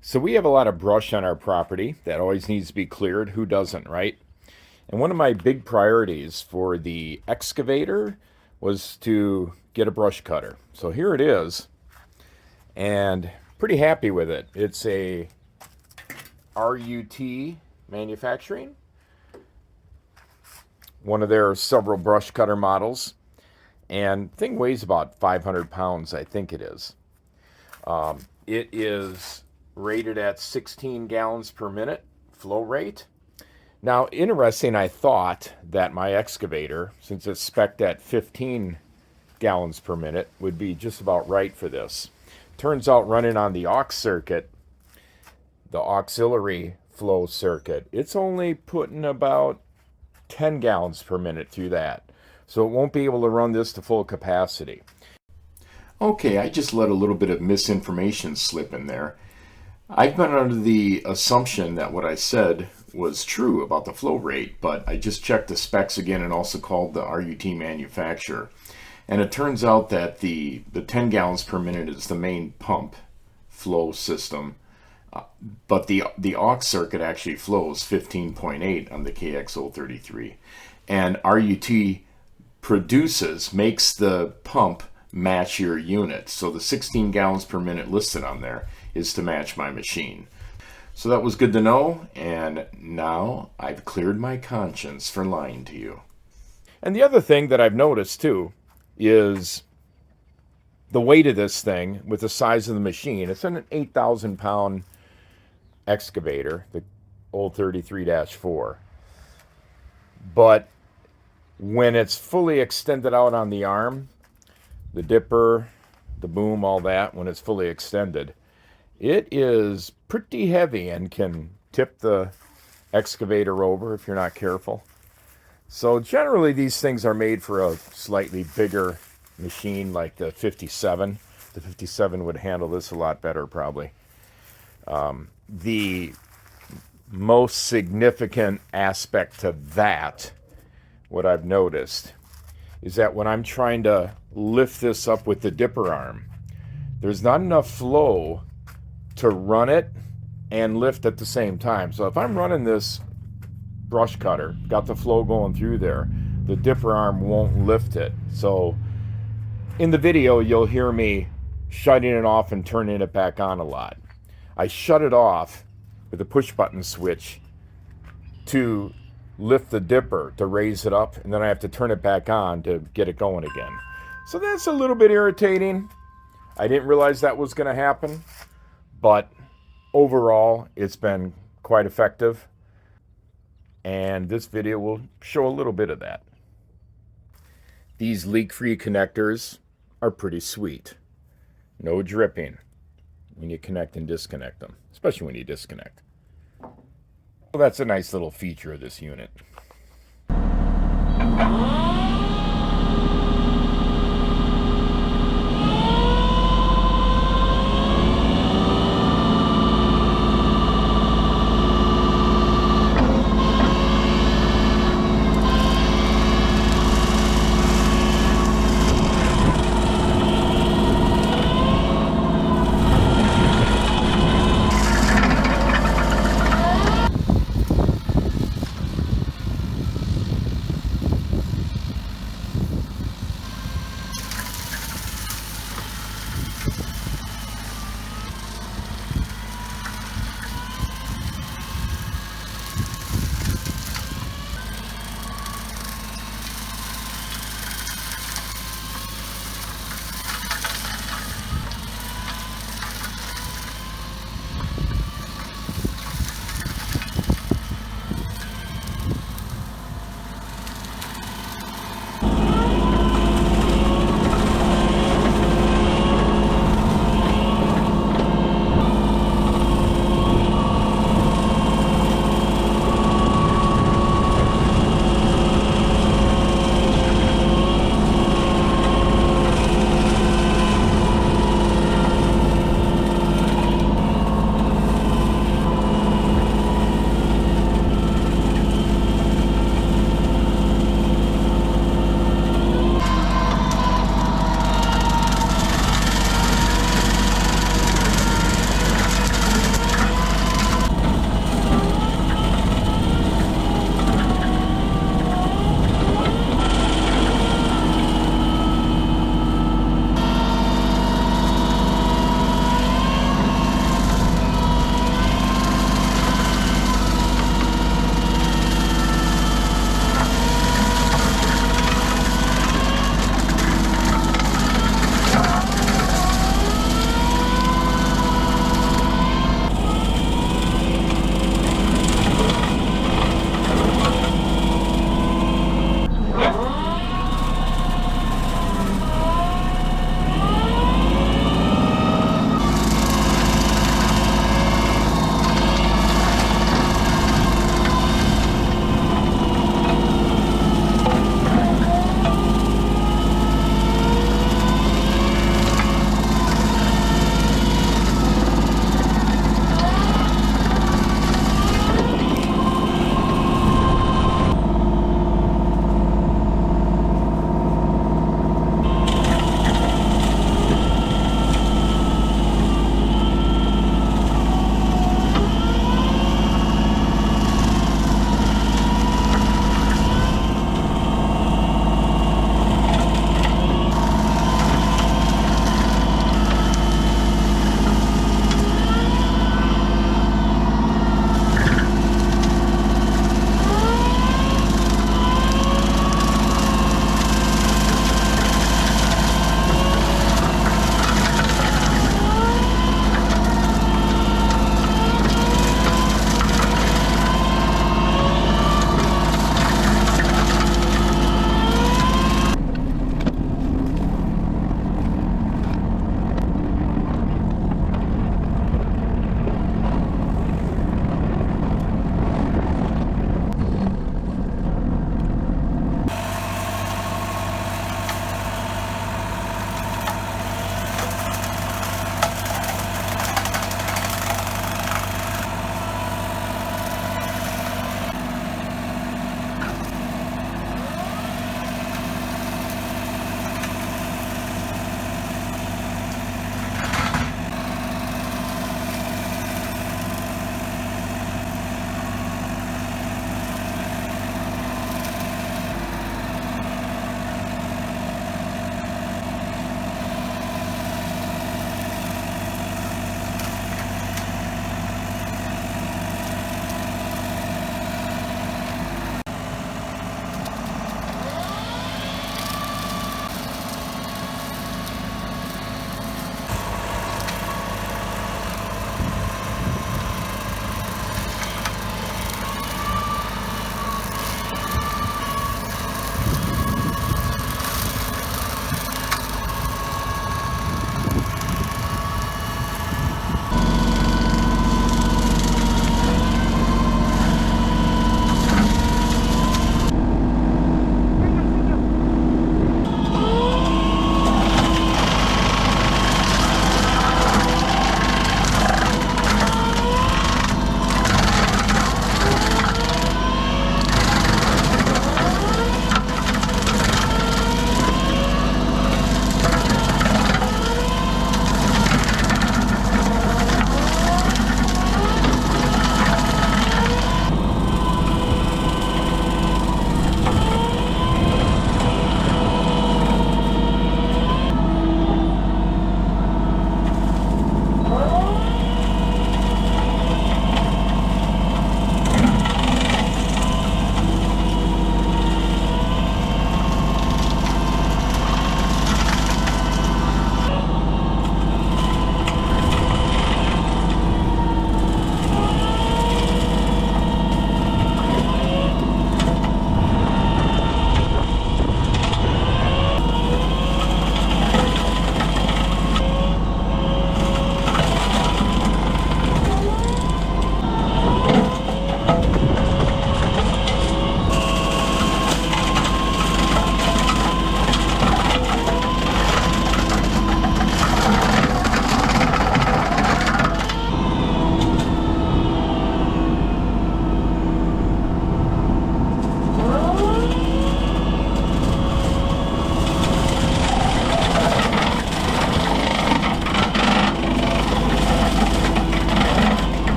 So we have a lot of brush on our property that always needs to be cleared. Who doesn't, right? And one of my big priorities for the excavator was to get a brush cutter. So here it is, and pretty happy with it. It's a RUT manufacturing, one of their several brush cutter models, and thing weighs about 500 pounds, I think it is. It is rated at 16 gallons per minute flow rate. Now, interesting, I thought that my excavator, since it's spec'd at 15 gallons per minute, would be just about right for this. Turns out running on the aux circuit, the auxiliary flow circuit, it's only putting about 10 gallons per minute through that. So it won't be able to run this to full capacity. Okay, I just let a little bit of misinformation slip in there. I've been under the assumption that what I said was true about the flow rate, but I just checked the specs again and also called the RUT manufacturer. And it turns out that the 10 gallons per minute is the main pump flow system, but the aux circuit actually flows 15.8 on the KX033. And RUT makes the pump match your unit. So the 16 gallons per minute listed on there is to match my machine. So that was good to know, and now I've cleared my conscience for lying to you. And the other thing that I've noticed too is the weight of this thing with the size of the machine. It's an 8,000 pound excavator, the old 33-4. But when it's fully extended out on the arm, the dipper, the boom, all that, when it's fully extended, it is pretty heavy and can tip the excavator over if you're not careful. So generally these things are made for a slightly bigger machine like the 57. The 57 would handle this a lot better probably. The most significant aspect to that, what I've noticed, is that when I'm trying to lift this up with the dipper arm, there's not enough flow to run it and lift at the same time. So if I'm running this brush cutter, got the flow going through there, the dipper arm won't lift it. So in the video, you'll hear me shutting it off and turning it back on a lot. I shut it off with a push button switch to lift the dipper to raise it up, and then I have to turn it back on to get it going again. So that's a little bit irritating. I didn't realize that was going to happen, but overall it's been quite effective, and this video will show a little bit of that. These leak-free connectors are pretty sweet. No dripping when you connect and disconnect them, especially when you disconnect. Well, that's a nice little feature of this unit.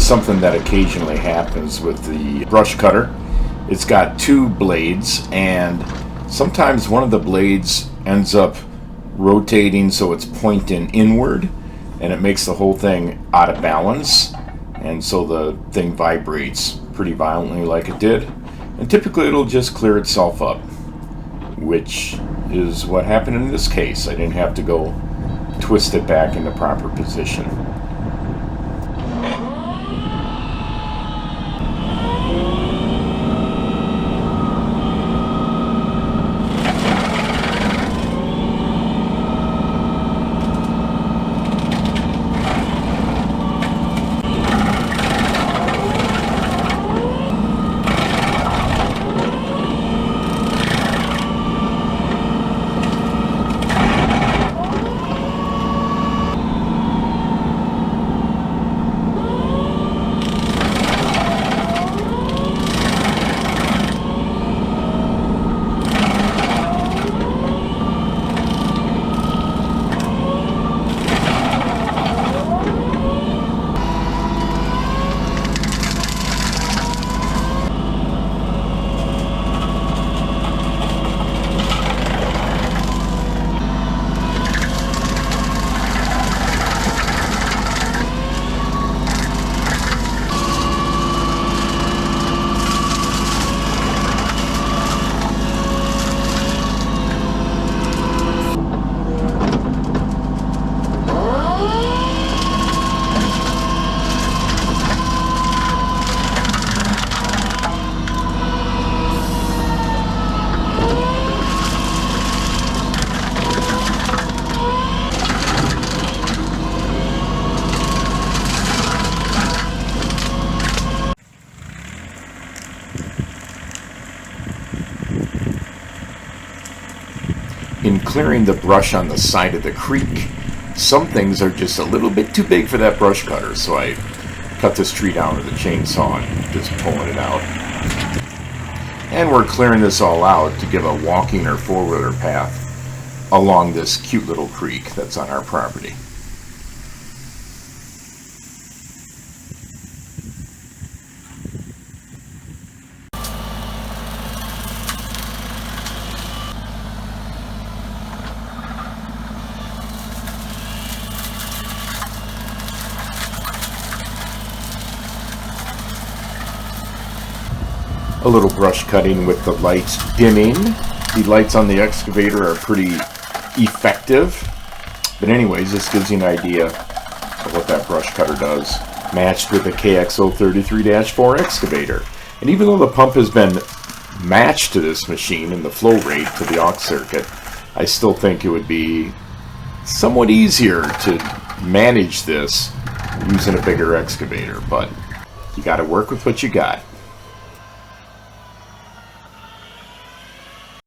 something that occasionally happens with the brush cutter. It's got two blades, and sometimes one of the blades ends up rotating so it's pointing inward, and it makes the whole thing out of balance, and so the thing vibrates pretty violently like it did. And typically it'll just clear itself up, which is what happened in this case. I didn't have to go twist it back into proper position. In clearing the brush on the side of the creek, some things are just a little bit too big for that brush cutter, so I cut this tree down with a chainsaw and just pulling it out. And we're clearing this all out to give a walking or four-wheeler path along this cute little creek that's on our property. A little brush cutting with the lights dimming. The lights on the excavator are pretty effective. But anyways, this gives you an idea of what that brush cutter does, matched with the KX033-4 excavator. And even though the pump has been matched to this machine and the flow rate to the aux circuit, I still think it would be somewhat easier to manage this using a bigger excavator. But you got to work with what you got.